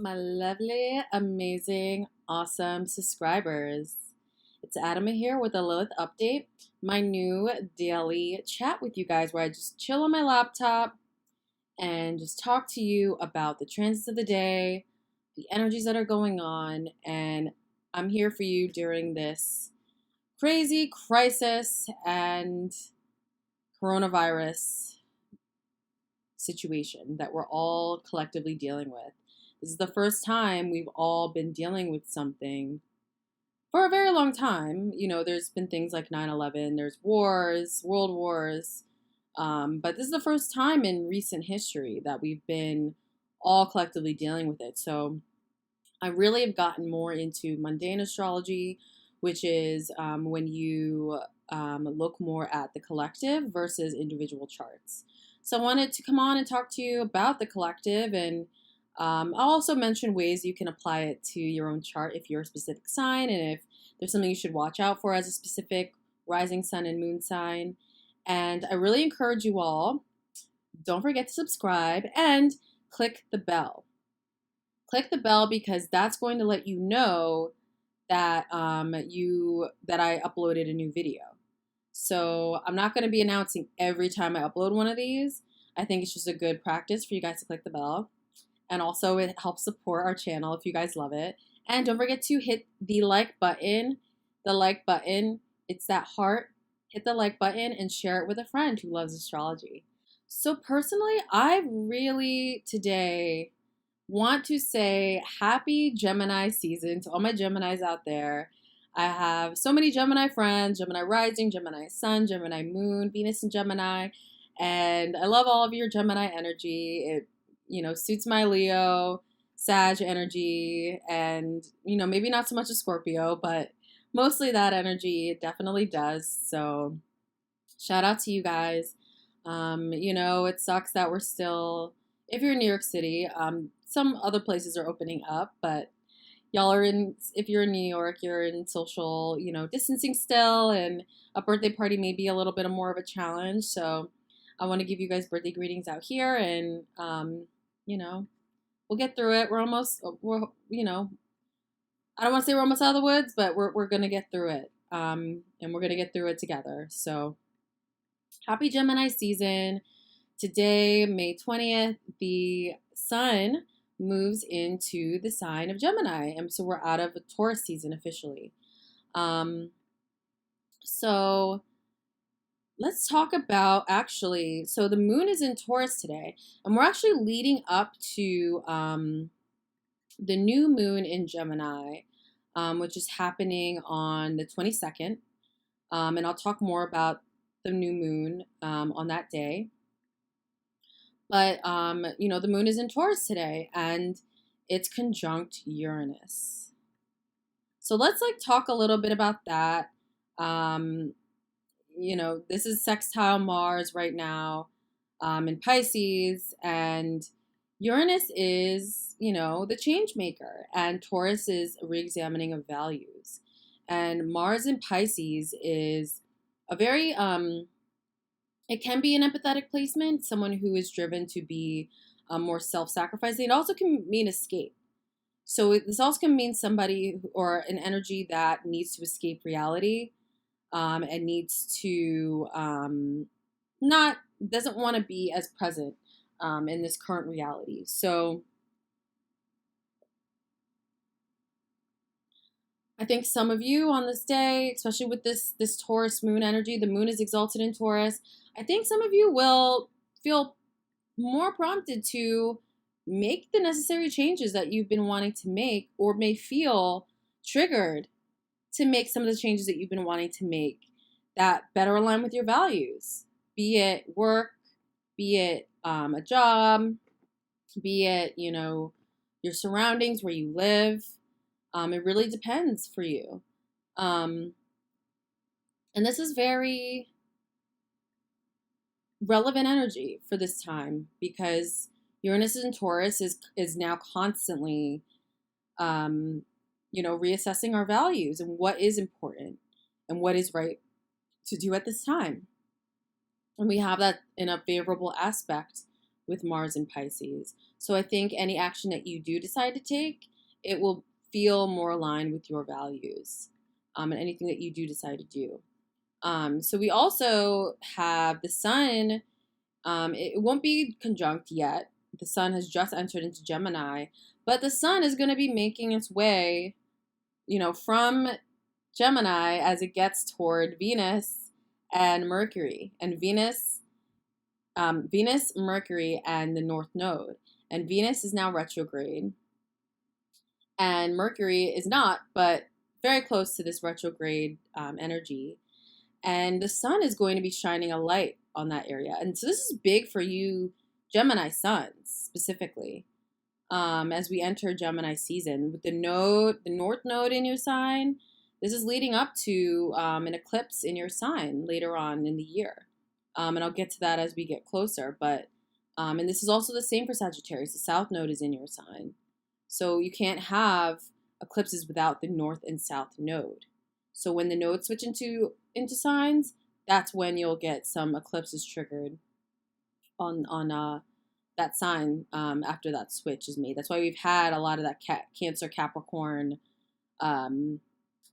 my lovely, amazing, awesome subscribers. It's Adama here with a Lilith update, my new daily chat with you guys where I just chill on my laptop and just talk to you about the transits of the day, the energies that are going on, and I'm here for you during this crazy crisis and coronavirus situation that we're all collectively dealing with. This is the first time we've all been dealing with something for a very long time. You know, there's been things like 9/11, there's wars, world wars, but this is the first time in recent history that we've been all collectively dealing with it. So I really have gotten more into mundane astrology, which is when you look more at the collective versus individual charts. So I wanted to come on and talk to you about the collective, and I'll also mention ways you can apply it to your own chart if you're a specific sign, and if there's something you should watch out for as a specific rising sun and moon sign. And I really encourage you all, don't forget to subscribe and click the bell. Click the bell because that's going to let you know that that I uploaded a new video. So I'm not going to be announcing every time I upload one of these. I think it's just a good practice for you guys to click the bell. And also it helps support our channel if you guys love it. And don't forget to hit the like button. The like button, it's that heart. Hit the like button and share it with a friend who loves astrology. So personally, I really today want to say happy Gemini season to all my Geminis out there. I have so many Gemini friends, Gemini rising, Gemini sun, Gemini moon, Venus in Gemini, and I love all of your Gemini energy. It, suits my Leo, Sag energy, and, maybe not so much a Scorpio, but mostly that energy. It definitely does. So shout out to you guys. It sucks that we're still, if you're in New York City, some other places are opening up, but if you're in New York, you're in social, distancing still, and a birthday party may be a little bit more of a challenge. So I want to give you guys birthday greetings out here, and, we'll get through it. I don't want to say we're almost out of the woods, but we're going to get through it. And we're going to get through it together. So happy Gemini season. Today, May 20th, the sun moves into the sign of Gemini, and so we're out of the Taurus season officially. So let's talk about so the moon is in Taurus today, and we're actually leading up to the new moon in Gemini, which is happening on the 22nd, and I'll talk more about the new moon on that day. But, the moon is in Taurus today, and it's conjunct Uranus. So let's, talk a little bit about that. This is sextile Mars right now in Pisces, and Uranus is, the change maker, and Taurus is a re-examining of values. And Mars in Pisces is a very... it can be an empathetic placement, someone who is driven to be more self-sacrificing. It also can mean escape. So this also can mean somebody or an energy that needs to escape reality and needs to doesn't want to be as present in this current reality. So I think some of you on this day, especially with this Taurus moon energy, the moon is exalted in Taurus. I think some of you will feel more prompted to make the necessary changes that you've been wanting to make, or may feel triggered to make some of the changes that you've been wanting to make that better align with your values, be it work, be it a job, be it, your surroundings, where you live. It really depends for you. And this is very relevant energy for this time because Uranus in Taurus is now constantly, reassessing our values and what is important and what is right to do at this time. And we have that in a favorable aspect with Mars in Pisces. So I think any action that you do decide to take, it will feel more aligned with your values, and anything that you do decide to do. So we also have the sun. It won't be conjunct yet. The sun has just entered into Gemini, but the sun is going to be making its way, from Gemini as it gets toward Venus and Mercury, and Venus, Mercury, and the North Node. And Venus is now retrograde, and Mercury is not, but very close to this retrograde energy. And the sun is going to be shining a light on that area. And so this is big for you Gemini suns specifically. As we enter Gemini season with the North Node in your sign, this is leading up to an eclipse in your sign later on in the year. And I'll get to that as we get closer. But and this is also the same for Sagittarius. The South Node is in your sign. So you can't have eclipses without the North and South Node. So when the nodes switch into signs, that's when you'll get some eclipses triggered on that sign after that switch is made. That's why we've had a lot of that Cancer, Capricorn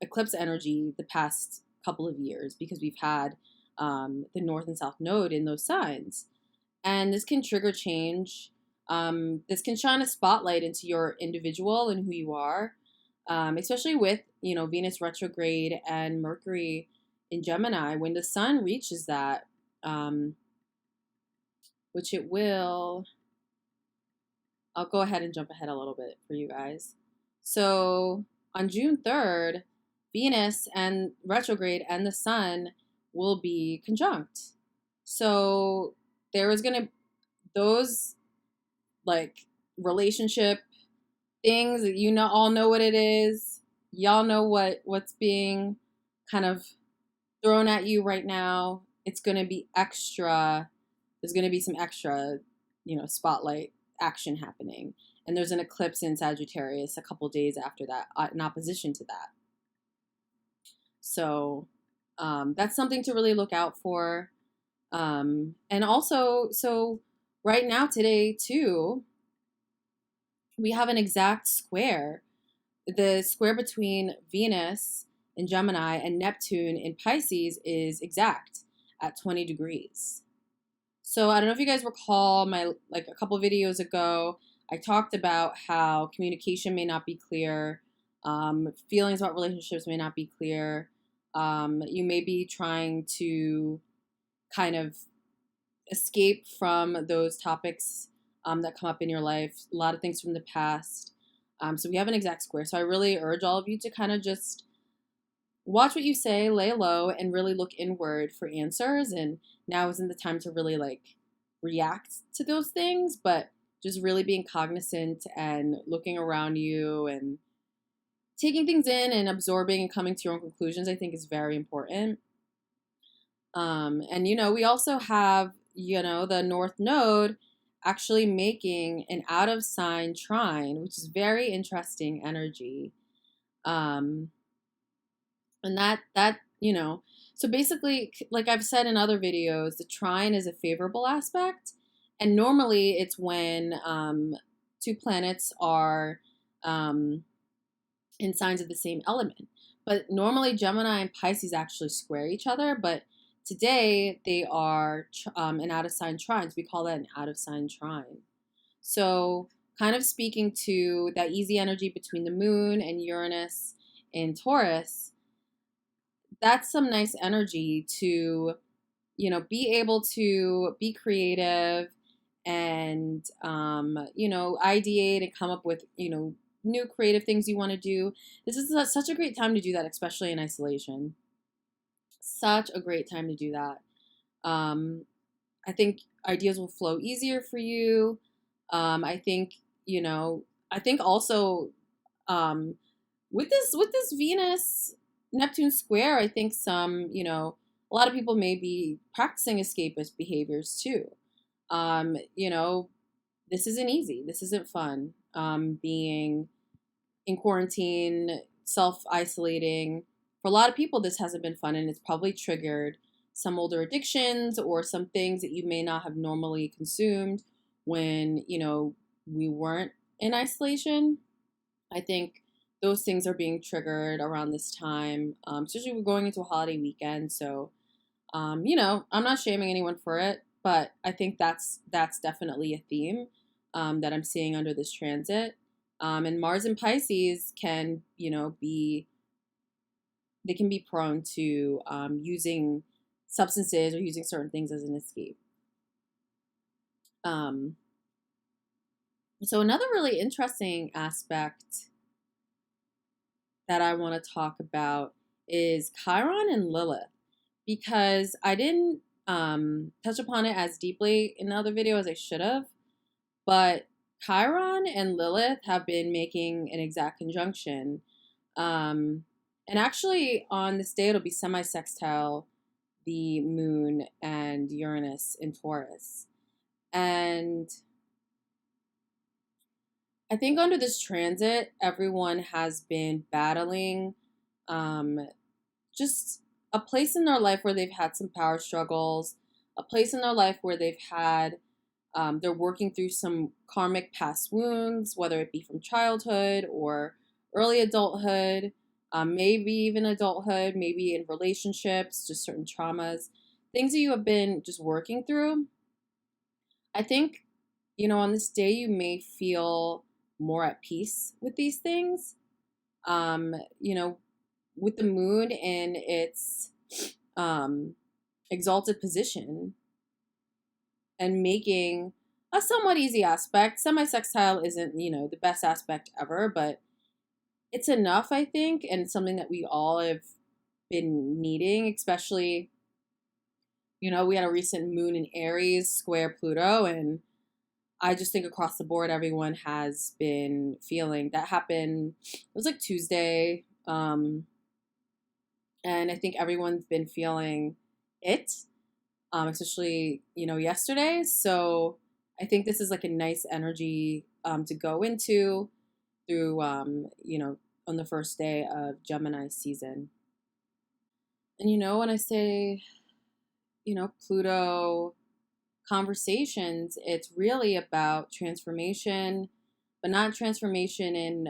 eclipse energy the past couple of years, because we've had the North and South Node in those signs. And this can trigger change. This can shine a spotlight into your individual and who you are, especially with, Venus retrograde and Mercury in Gemini. When the sun reaches that, which it will, I'll go ahead and jump ahead a little bit for you guys. So on June 3rd, Venus and retrograde and the sun will be conjunct. So there is going to, those like relationship things that all know what it is. Y'all know what's being kind of thrown at you right now. It's going to be extra. There's going to be some extra, spotlight action happening. And there's an eclipse in Sagittarius a couple days after that, in opposition to that. So that's something to really look out for. And also, so right now, today too, we have an exact square. The square between Venus in Gemini and Neptune in Pisces is exact at 20 degrees. So I don't know if you guys recall a couple of videos ago, I talked about how communication may not be clear, feelings about relationships may not be clear. You may be trying to kind of escape from those topics that come up in your life, a lot of things from the past. So we have an exact square. So I really urge all of you to kind of just watch what you say, lay low, and really look inward for answers. And now isn't the time to really react to those things, but just really being cognizant and looking around you and taking things in and absorbing and coming to your own conclusions, I think is very important. And, we also have, the North Node actually making an out of sign trine, which is very interesting energy. And that, so basically, like I've said in other videos, the trine is a favorable aspect. And normally it's when two planets are in signs of the same element. But normally Gemini and Pisces actually square each other. But today they are an out of sign trine. So we call that an out of sign trine. So kind of speaking to that easy energy between the moon and Uranus in Taurus, that's some nice energy to, be able to be creative and, ideate and come up with, new creative things you want to do. This is such a great time to do that, especially in isolation. Such a great time to do that. I think ideas will flow easier for you. I think also with this Venus Neptune square, I think a lot of people may be practicing escapist behaviors too. This isn't easy. This isn't fun. Being in quarantine, self-isolating. For a lot of people, this hasn't been fun, and it's probably triggered some older addictions or some things that you may not have normally consumed when, we weren't in isolation. I think those things are being triggered around this time, especially we're going into a holiday weekend. So, I'm not shaming anyone for it, but I think that's definitely a theme that I'm seeing under this transit. And Mars and Pisces can, they can be prone to using substances or using certain things as an escape. So another really interesting aspect that I want to talk about is Chiron and Lilith, because I didn't touch upon it as deeply in the other video as I should have, but Chiron and Lilith have been making an exact conjunction. And actually on this day, it'll be semi-sextile the moon and Uranus in Taurus. And I think under this transit, everyone has been battling just a place in their life where they've had some power struggles, a place in their life where they've had, they're working through some karmic past wounds, whether it be from childhood or early adulthood, maybe even adulthood, maybe in relationships, just certain traumas, things that you have been just working through. I think, on this day, you may feel more at peace with these things. With the moon in its exalted position and making a somewhat easy aspect. Semi-sextile isn't, the best aspect ever, but it's enough, I think, and something that we all have been needing, especially, we had a recent moon in Aries square Pluto, and I just think across the board, everyone has been feeling that happened. It was like Tuesday. And I think everyone's been feeling it, especially, yesterday. So I think this is like a nice energy to go into through, on the first day of Gemini season. And, when I say, Pluto conversations, it's really about transformation, but not transformation in,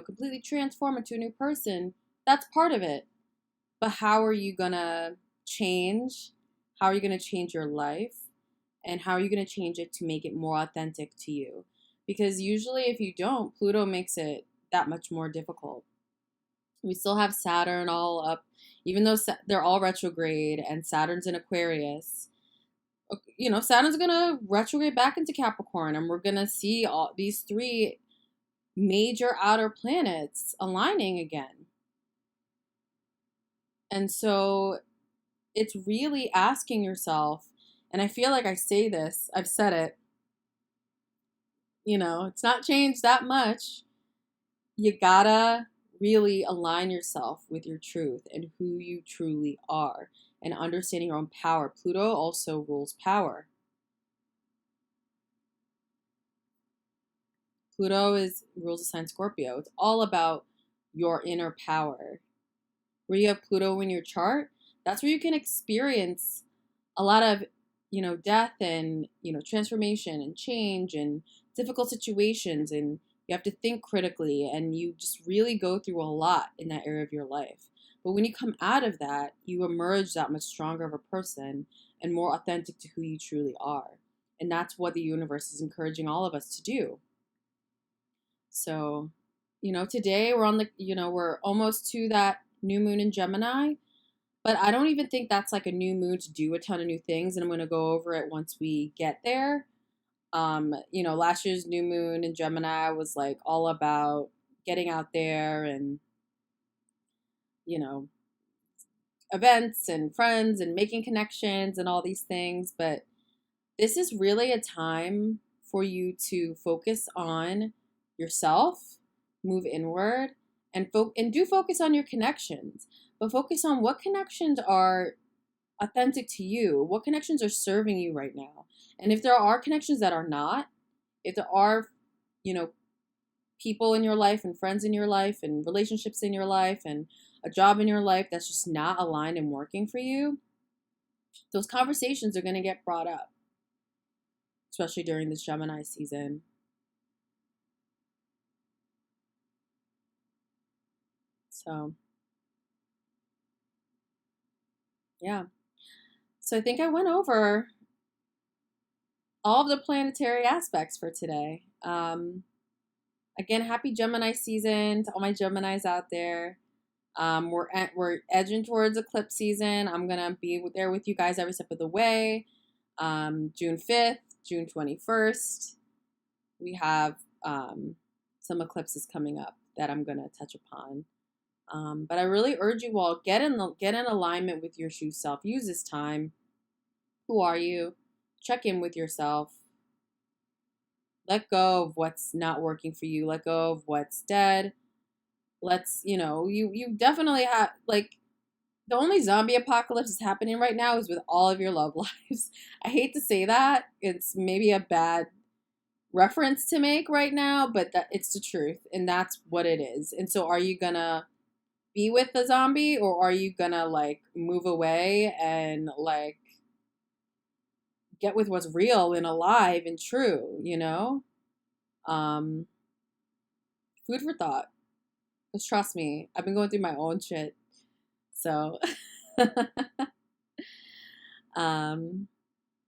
completely transform into a new person. That's part of it. But how are you going to change? How are you going to change your life? And how are you going to change it to make it more authentic to you? Because usually if you don't, Pluto makes it that much more difficult. We still have Saturn all up, even though they're all retrograde and Saturn's in Aquarius. Saturn's going to retrograde back into Capricorn, and we're going to see all these three major outer planets aligning again. And so it's really asking yourself, and I feel like I say this, I've said it, it's not changed that much. You gotta really align yourself with your truth and who you truly are and understanding your own power. Pluto also rules power. Pluto rules the sign Scorpio. It's all about your inner power. Where you have Pluto in your chart, that's where you can experience a lot of, death and, transformation and change and difficult situations. And you have to think critically, and you just really go through a lot in that area of your life. But when you come out of that, you emerge that much stronger of a person and more authentic to who you truly are. And that's what the universe is encouraging all of us to do. So, today we're on we're almost to that new moon in Gemini, but I don't even think that's like a new moon to do a ton of new things. And I'm going to go over it once we get there. Last year's new moon in Gemini was like all about getting out there and, events and friends and making connections and all these things. But this is really a time for you to focus on yourself, move inward, and do focus on your connections. But focus on what connections are authentic to you, what connections are serving you right now. And if there are connections that are not, if there are, people in your life and friends in your life and relationships in your life and a job in your life that's just not aligned and working for you, those conversations are going to get brought up, especially during this Gemini season. So, yeah. So I think I went over all of the planetary aspects for today. Again, happy Gemini season to all my Geminis out there. We're edging towards eclipse season. I'm gonna be there with you guys every step of the way. June 5th, June 21st. We have some eclipses coming up that I'm gonna touch upon. But I really urge you all, get in alignment with your true self. Use this time. Who are you? Check in with yourself. Let go of what's not working for you. Let go of what's dead. You definitely have, like, the only zombie apocalypse that's happening right now is with all of your love lives. I hate to say that. It's maybe a bad reference to make right now, but it's the truth, and that's what it is. And so are you gonna be with the zombie, or are you gonna, like, move away and, like, get with what's real and alive and true, you know? Food for thought. Because trust me, I've been going through my own shit. So,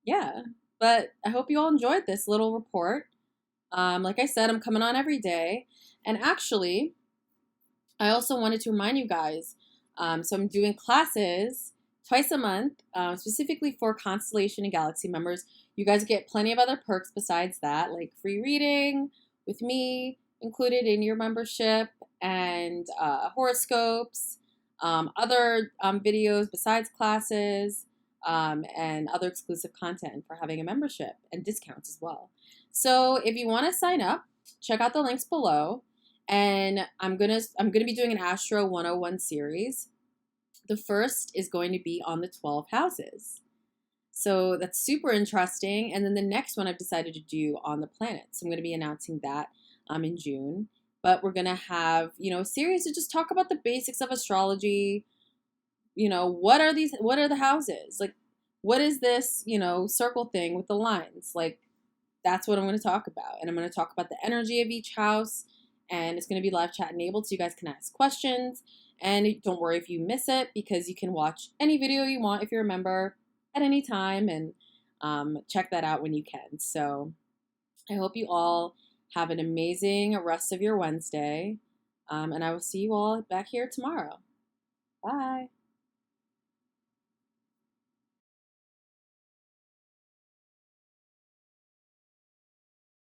yeah. But I hope you all enjoyed this little report. Like I said, I'm coming on every day. And actually, I also wanted to remind you guys, so I'm doing classes twice a month, specifically for Constellation and Galaxy members. You guys get plenty of other perks besides that, like free reading with me included in your membership, and horoscopes, other videos besides classes, and other exclusive content for having a membership, and discounts as well. So if you want to sign up, check out the links below. And I'm gonna be doing an Astro 101 series. The first is going to be on the 12 houses. So that's super interesting. And then the next one I've decided to do on the planets. So I'm going to be announcing that in June. But we're going to have, a series to just talk about the basics of astrology. What are the houses? Like, what is this, circle thing with the lines? Like, that's what I'm going to talk about. And I'm going to talk about the energy of each house. And it's going to be live chat enabled, so you guys can ask questions. And don't worry if you miss it, because you can watch any video you want if you're a member at any time, and check that out when you can. So I hope you all have an amazing rest of your Wednesday. And I will see you all back here tomorrow. Bye.